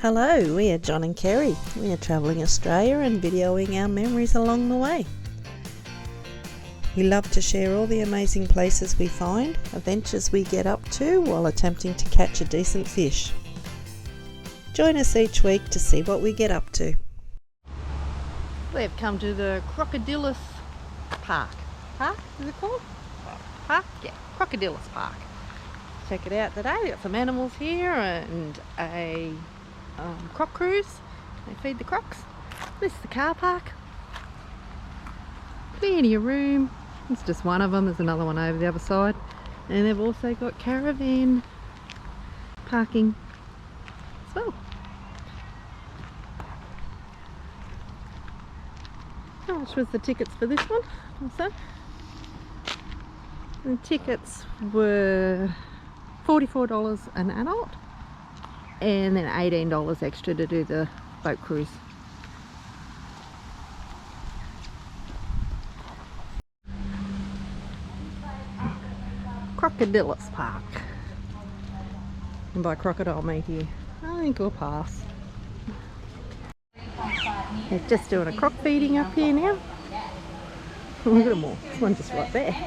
Hello, we are John and Kerry. We are travelling Australia and videoing our memories along the way. We love to share all the amazing places we find, adventures we get up to while attempting to catch a decent fish. Join us each week to see what we get up to. We've come to the Crocodylus Park. Park, is it called? Park? Yeah, Crocodylus Park. Check it out today. We've got some animals here and a croc cruise. They feed the crocs. This is the car park. Plenty of room. It's just one of them. There's another one over the other side. And they've also got caravan parking as well. How much was the tickets for this one? Also, the tickets were $44 an adult and then $18 extra to do the boat cruise. Crocodylus Park. And by crocodile meat here, I think we'll pass. They're just doing a croc feeding up here now. Look at them all. This one's just right there.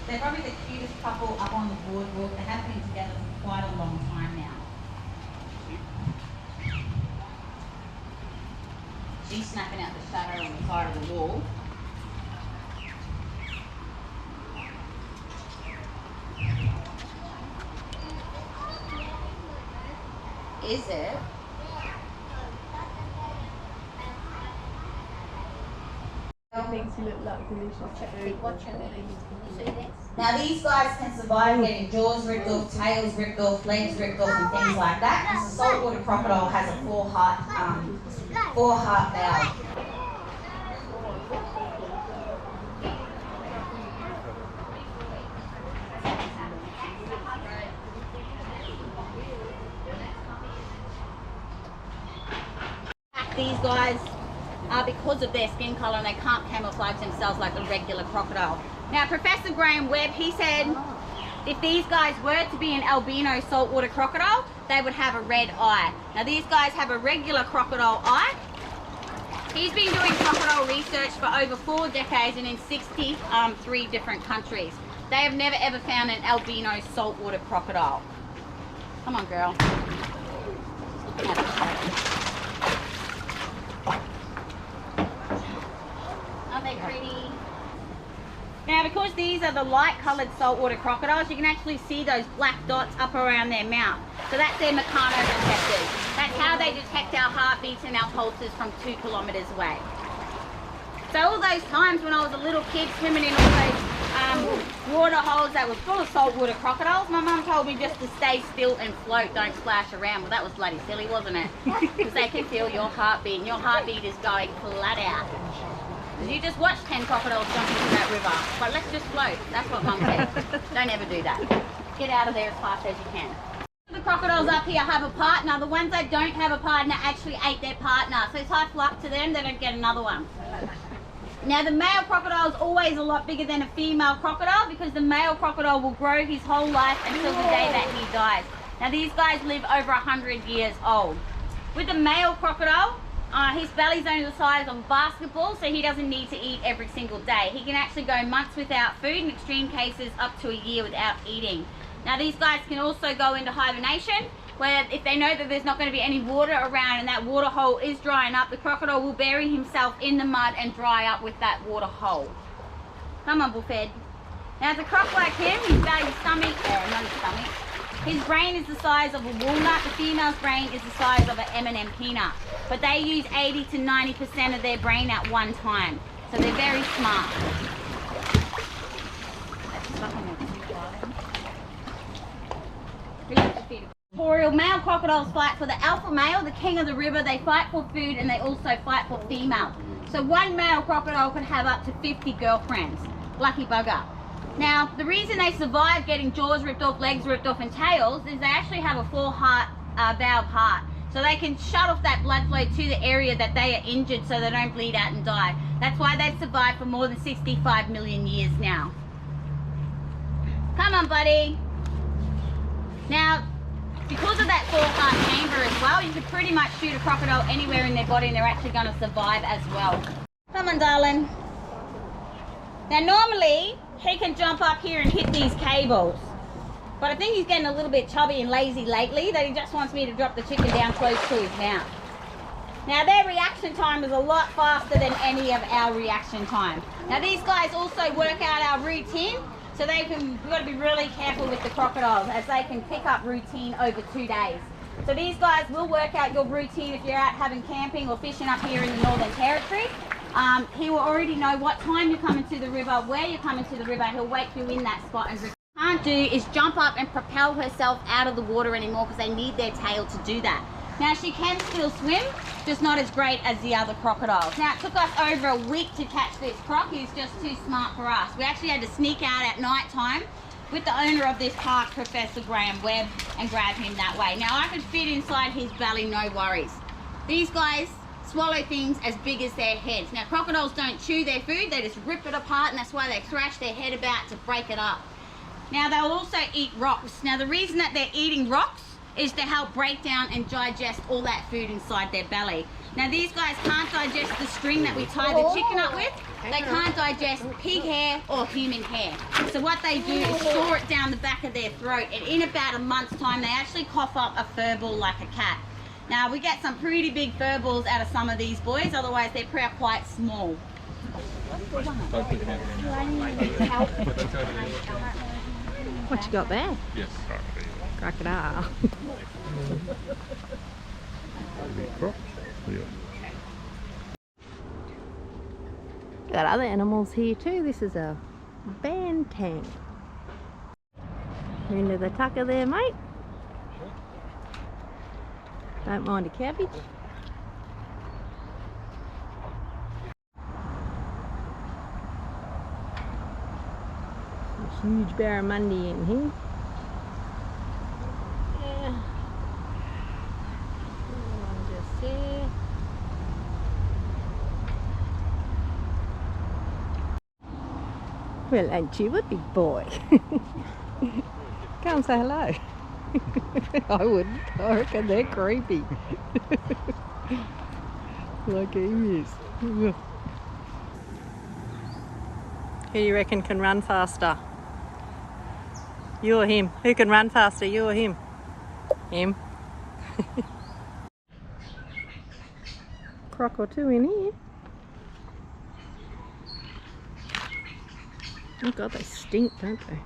They're probably the cutest couple up on the boardwalk. They have been together for quite a long time now. She's snapping out the shadow on the side of the wall. Is it? Makes you look like delicious food. Now these guys can survive getting jaws ripped off, tails ripped off, legs ripped off and things like that. Because the saltwater crocodile has a four heart valve. These guys are because of their skin colour and they can't camouflage themselves like a regular crocodile. Now Professor Graham Webb, he said if these guys were to be an albino saltwater crocodile, they would have a red eye. Now these guys have a regular crocodile eye. He's been doing crocodile research for over 4 decades and in 63 different countries. They have never ever found an albino saltwater crocodile. Come on, girl. Aren't they pretty? Now because these are the light coloured saltwater crocodiles, you can actually see those black dots up around their mouth. So that's their mechano detectors. That's how they detect our heartbeats and our pulses from 2 kilometres away. So all those times when I was a little kid swimming in all those water holes that were full of saltwater crocodiles, my mum told me just to stay still and float, don't splash around. Well, that was bloody silly, wasn't it? Because they can feel your heartbeat and your heartbeat is going flat out. You just watched 10 crocodiles jump into that river. But let's just float. That's what Mum said. Don't ever do that. Get out of there as fast as you can. The crocodiles up here have a partner. The ones that don't have a partner actually ate their partner. So it's high luck to them, they don't get another one. Now the male crocodile is always a lot bigger than a female crocodile because the male crocodile will grow his whole life until the day that he dies. Now these guys live over 100 years old. With the male crocodile, his belly's only the size of a basketball, so he doesn't need to eat every single day. He can actually go months without food, in extreme cases up to a year without eating. Now these guys can also go into hibernation, where if they know that there's not going to be any water around and that water hole is drying up, the crocodile will bury himself in the mud and dry up with that water hole. Come on, bullfed. Now as a croc like him, his belly, stomach, not his stomach, his brain is the size of a walnut. The female's brain is the size of an M&M peanut. But they use 80 to 90% of their brain at one time. So they're very smart. Territorial male crocodiles fight for the alpha male, the king of the river. They fight for food and they also fight for female. So one male crocodile could have up to 50 girlfriends. Lucky bugger. Now, the reason they survive getting jaws ripped off, legs ripped off and tails is they actually have a 4-heart valve heart. So they can shut off that blood flow to the area that they are injured so they don't bleed out and die. That's why they've survived for more than 65 million years now. Come on, buddy. Now, Because of that four-part chamber as well, you could pretty much shoot a crocodile anywhere in their body and they're actually going to survive as well. Come on, darling. Now normally, he can jump up here and hit these cables. But I think he's getting a little bit chubby and lazy lately, that he just wants me to drop the chicken down close to his mouth. Now their reaction time is a lot faster than any of our reaction time. Now these guys also work out our routine, so we've got to be really careful with the crocodiles as they can pick up routine over 2 days. So these guys will work out your routine if you're out having camping or fishing up here in the Northern Territory. He will already know what time you're coming to the river, where you're coming to the river. He'll wake you in that spot. And can't do is jump up and propel herself out of the water anymore because they need their tail to do that. Now she can still swim, just not as great as the other crocodiles. Now it took us over a week to catch this croc. He's just too smart for us. We actually had to sneak out at night time with the owner of this park, Professor Graham Webb, and grab him that way. Now I could fit inside his belly, no worries. These guys swallow things as big as their heads. Now crocodiles don't chew their food, they just rip it apart, and that's why they thrash their head about to break it up. Now they'll also eat rocks. Now the reason that they're eating rocks is to help break down and digest all that food inside their belly. Now these guys can't digest the string that we tie the chicken up with. They can't digest pig hair or human hair. So what they do is store it down the back of their throat, and in about a month's time they actually cough up a fur ball like a cat. Now we get some pretty big fur balls out of some of these boys, otherwise they're quite small. What you got there? Yes. Crocodile. Got other animals here too. This is a bantang. Into the tucker there, mate. Don't mind a cabbage. There's a huge barramundi in here. Yeah. One just there. Well, ain't you a big boy? Come say hello. I wouldn't. I reckon they're creepy. Like he is. Who do you reckon can run faster? You or him? Who can run faster, you or him? Him. Croc or two in here. Oh God, they stink, don't they?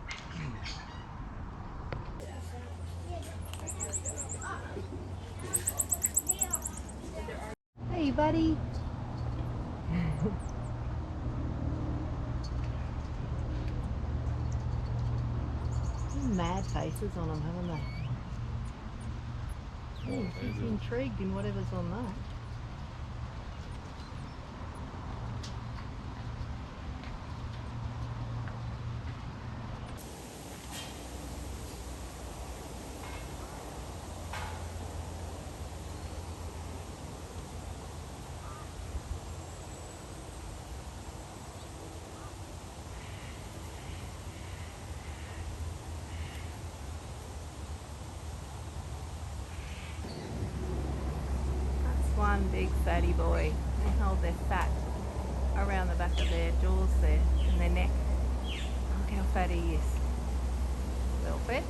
Hey, buddy. Mad faces on them, haven't they? Oh, he's intrigued in whatever's on that. One big fatty boy. They hold their fat around the back of their jaws there and their neck. Look how fat he is. Well fed.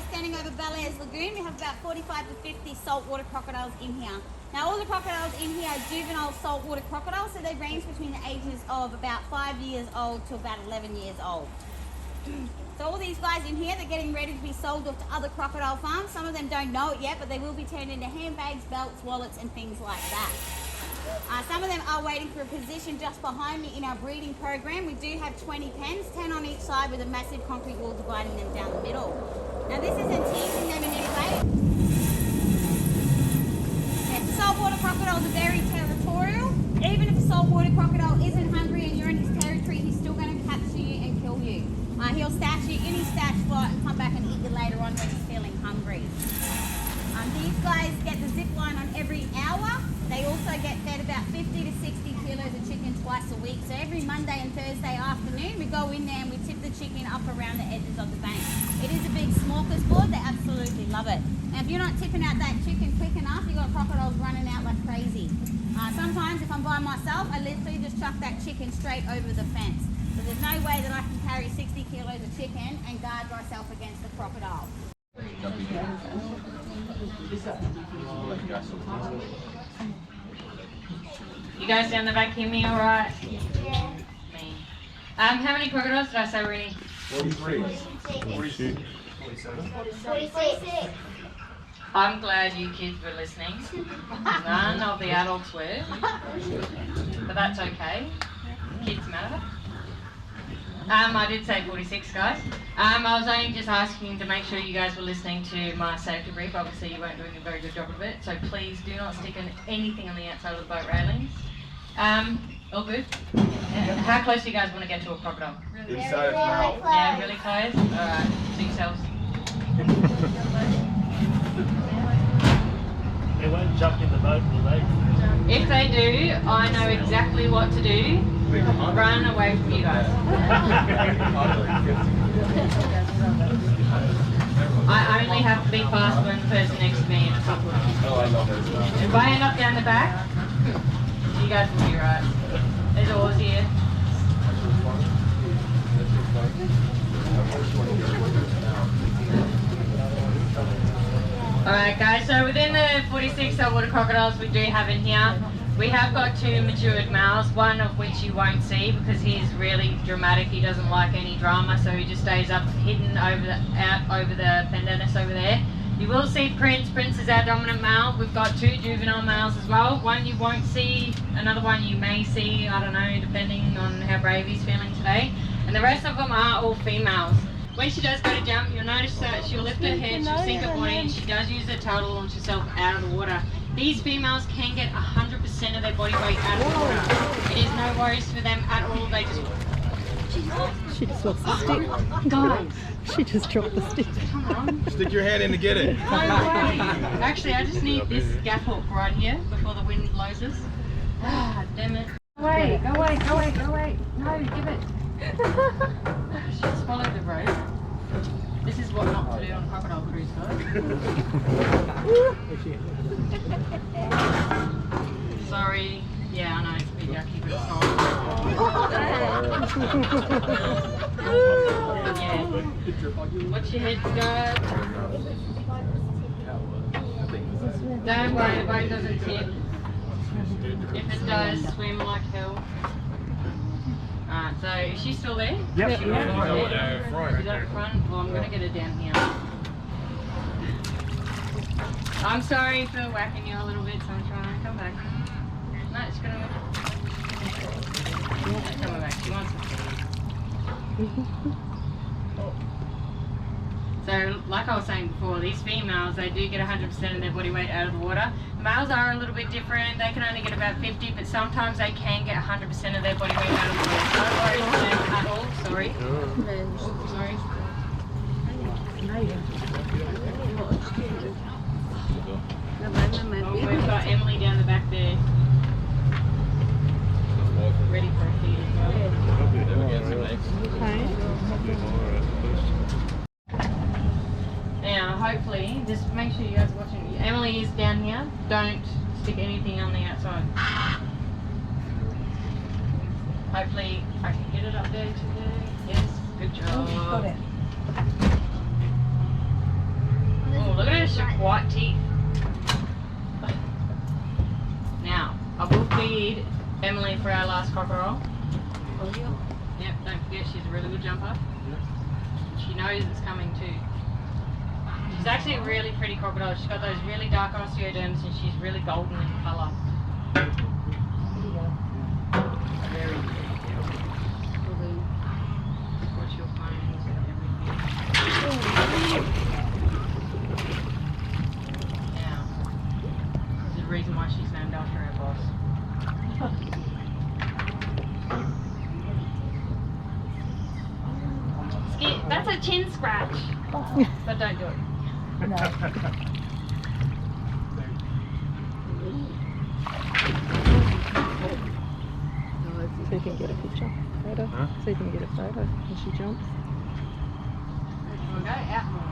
standing over Belair's Lagoon. We have about 45 to 50 saltwater crocodiles in here. Now all the crocodiles in here are juvenile saltwater crocodiles, so they range between the ages of about 5 years old to about 11 years old. So all these guys in here, they're getting ready to be sold off to other crocodile farms. Some of them don't know it yet, but they will be turned into handbags, belts, wallets and things like that. Some of them are waiting for a position just behind me in our breeding program. We do have 20 pens, 10 on each side with a massive concrete wall dividing them down the middle. Now this isn't teasing them in any way. Yeah, saltwater crocodiles are very territorial. Even if a saltwater crocodile isn't hungry and you're in his territory, he's still going to capture you and kill you. He'll stash you in his stash spot and come back and eat you later on when he's feeling hungry. These guys get the zip line on every hour. They also get fed about 50 to 60 kilos of chicken twice a week. So every Monday and Thursday afternoon, we go in there and we tip the chicken up around the edges of the bank. It is a big smorgasbord. They absolutely love it. Now, if you're not tipping out that chicken quick enough, you've got crocodiles running out like crazy. Sometimes if I'm by myself, I literally just chuck that chicken straight over the fence. So there's no way that I can carry 60 kilos of chicken and guard myself against the crocodile. You guys down the back hear me all right? Yeah. Me. How many crocodiles did I say were in? 43. 46. I'm glad you kids were listening. None of the adults were. But that's okay. Kids matter. I did say 46, guys. I was only just asking to make sure you guys were listening to my safety brief. Obviously, you weren't doing a very good job of it, so please do not stick anything on the outside of the boat railings. All good? How close do you guys want to get to a crocodile? Really close. Yeah, really close? Alright, to yourselves. They won't jump in the boat, will they? If they do, I know exactly what to do. Run away from you guys. I only have to be faster than the person next to me in a couple of minutes. If I end up down the back, you guys will be right. There's oars here. Alright guys, so within the 46 saltwater crocodiles we do have in here, we have got 2 matured males, one of which you won't see because he's really dramatic. He doesn't like any drama, so he just stays up hidden out over the pendanus over there. You will see Prince. Prince is our dominant male. We've got 2 juvenile males as well. One you won't see, another one you may see, I don't know, depending on how brave he's feeling today. And the rest of them are all females. When she does go to jump, you'll notice that she'll lift her head, she'll sink her body, and she does use her tail to launch herself out of the water. These females can get 100% of their body weight out of the water. It is no worries for them at all. They just... She just wants the stick. Guys! She just dropped the stick. Come on. Stick your hand in to get it. No way. Actually, I just need this gaff hook right here before the wind blows us. Ah, damn it. Go away, go away, go away, go away. No, give it. She just followed the rope. This is what not to do on crocodile cruise, guys. Sorry. Yeah, I know it's a bit yucky, but it's not. Yeah. Watch your head, guys. Don't worry, the boat doesn't tip. If it does, swim like hell. Alright, so is she still there? Yep. She's up front. Well, I'm going to get her down here. I'm sorry for whacking you a little bit, sunshine. Come back. No, it's going to... She's coming back. She wants to see. So, like I was saying before, these females, they do get 100% of their body weight out of the water. The males are a little bit different. They can only get about 50, but sometimes they can get 100% of their body weight out of the water. No worries for them at all. Sorry. Sorry. Oh, we've got Emily down the back there. Ready for a feed as well. Now, hopefully, just make sure you guys are watching. Emily is down here. Don't stick anything on the outside. Hopefully, I can get it up there today. Yes, good job. Got it. Alright, so she still there? Yep. She's still there. Alright, so if she's still there, delicious white teeth. Now, I will feed Emily for our last crocodile. Yep, don't forget she's a really good jumper. She knows it's coming too. She's actually a really pretty crocodile. She's got those really dark osteoderms and she's really golden in colour. Very pretty. Watch your phones and everything. Now, there's a reason why she's named after her boss. That's a chin scratch. But don't do it. No. So you can get a picture, photo. Huh? So you can get a photo when she jumps. We'll go out more.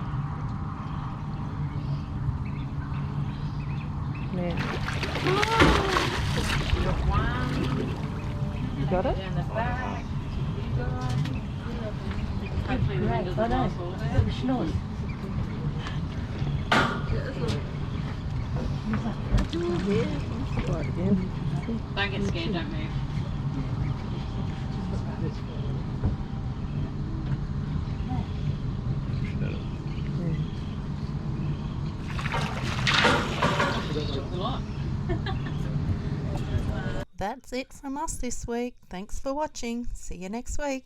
Now, You got one. you got it? Down the back. You got. Hopefully the wind doesn't blow us all there. Schnoz. Try it again. Don't get scared, don't move. Took a lot. That's it from us this week. Thanks for watching. See you next week.